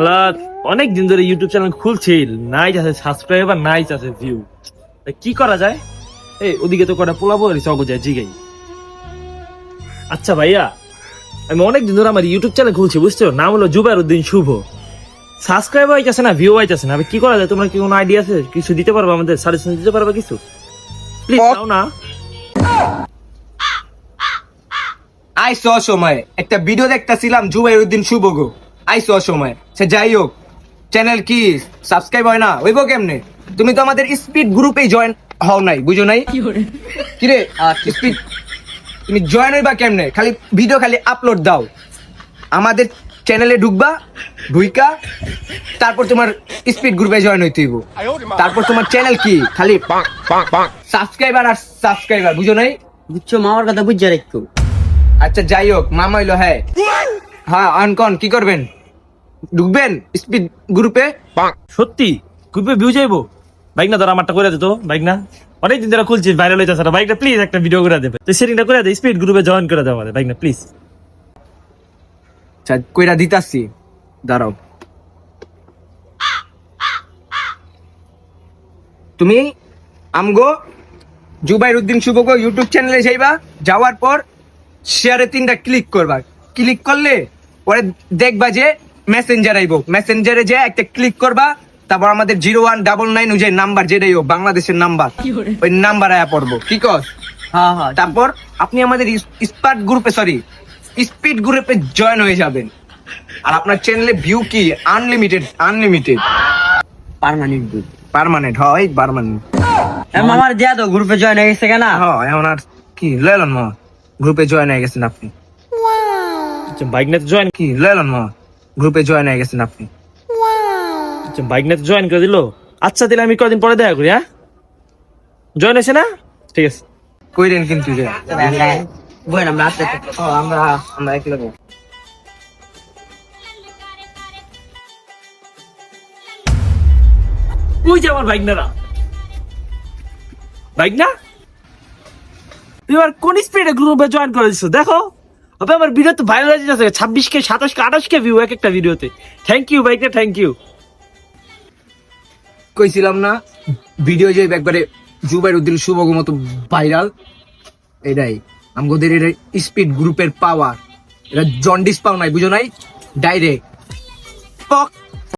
Hello, অনেক দিন ধরে ইউটিউব চ্যানেল খুলছি, নাই আছে সাবস্ক্রাইবার, নাই আছে ভিউ। কি করা যায়? এই ওদিকে তো কটা পোলাবো চক যায় জিগাই। আচ্ছা ভাইয়া, আমি অনেক দিন ধরে আমার ইউটিউব চ্যানেল খুলছি, বুঝছো? নাম হলো জুবাইরউদ্দিন শুভ। সাবস্ক্রাইবার আইতাছে না, ভিউ আইতাছে না। কি করা যায়? তোমরা কি কোনো আইডিয়া আছে? কিছু দিতে পারবা? আমাদের সাজেশন দিতে পারবা কিছু? প্লিজ দাও না। আইসো অসময় একটা ভিডিও দেখতেছিলাম জুবাইরউদ্দিন শুভ গো। আইসো অসময় সে যাই হোক, চ্যানেল কি সাবস্ক্রাইব হয় না হইব কেমনে? তুমি তো আমাদের স্পিড গ্রুপে জয়েন হও নাই, বুঝো নাই? কিরে স্পিড তুমি জয়েন হইবা কেমনে? খালি ভিডিও খালি আপলোড দাও, আমাদের চ্যানেলে ঢুকবা, ঢুইকা তারপর তোমার স্পিড গ্রুপে জয়েন হইতে হইব। তারপর তোমার চ্যানেল কি খালি সাবস্ক্রাইবার আর সাবস্ক্রাইবার, বুঝো নাই? বুঝছো, মামার কথা বুঝছে একটু। আচ্ছা যাই হোক, মামা হইলো। হ্যাঁ হ্যাঁ, অনকন কি করবেন? ঢুকবেন স্পিড গ্রুপে? সত্যি গ্রুপে ভিউ যাইবো? বাইক না ধর, আমারটা করে দিত। বাইক না অনেকদিন ধরে খুলছি, ভাইরাল হইতেছে না। বাইকটা প্লিজ একটা ভিডিও করে দেবে, তো সেটিংটা করে দে, স্পিড গ্রুপে জয়েন করে দেওয়া আমাদের। বাইক না প্লিজ। আচ্ছা কইরা দিতাছি, দাঁড়াও। তুমি আমগো জুবাইরউদ্দিন শুভ গো ইউটিউব চ্যানেলে যাইবা, যাওয়ার পর শেয়ারে 3টা ক্লিক করবা। ক্লিক করলে পরে দেখবা যে মেসেঞ্জার আইবো, মেসেঞ্জারে যে একটা ক্লিক করবা, তারপর আমাদের 0199 যে নাম্বার, যেটাই হোক বাংলাদেশের নাম্বার, ওই নাম্বার আয়া পড়বো। কি কস? হ্যাঁ হ্যাঁ, তারপর আপনি আমাদের স্পিড গ্রুপে জয়েন হয়ে যাবেন। আর আপনার চ্যানেলে ভিউ কি আনলিমিটেড, আনলিমিটেড পার্মানেন্ট। পার্মানেন্ট হয়, পার্মানেন্ট। মামার দিয়া তো গ্রুপে জয়েন হয়ে গেছে কেনা। হ্যাঁ এখন আর কি লইলেন মা, গ্রুপে জয়েন হয়ে গেছেন আপনি। বাইক না জয়েন কি লইলেন মা, গ্রুপে জয়েন হয়ে গেছেন আপনি। বাইক না জয়েন করে দিল। আচ্ছা তাহলে আমি কদিন পরে দেখা করি। হ্যাঁ, জয়েন হয়েছে না? ঠিক আছে। কইরেন কিন্তু যে বই আমরা আসতে আমরা আমরা একলা যাবো। ওই যে আমার বাইক না, বাইক না তুই আর কোন স্পিডে গ্রুপে জয়েন করে দিচ্ছ? দেখো হবে আমার ভিডিও তো ভাইরাল হয়ে যাচ্ছে, 26K 27K 28K ভিউ এক একটা ভিডিওতে। থ্যাংক ইউ বাইক না, থ্যাংক ইউ। কইছিলাম না ভিডিও যে একবারে জুবাইরউদ্দিন শুভগ মতো ভাইরাল, এটাই আমাদের এটা স্পিড গ্রুপের পাওয়ার। এটা জন্ডিস পাও নাই, বুঝো নাই? ডাইরেক্ট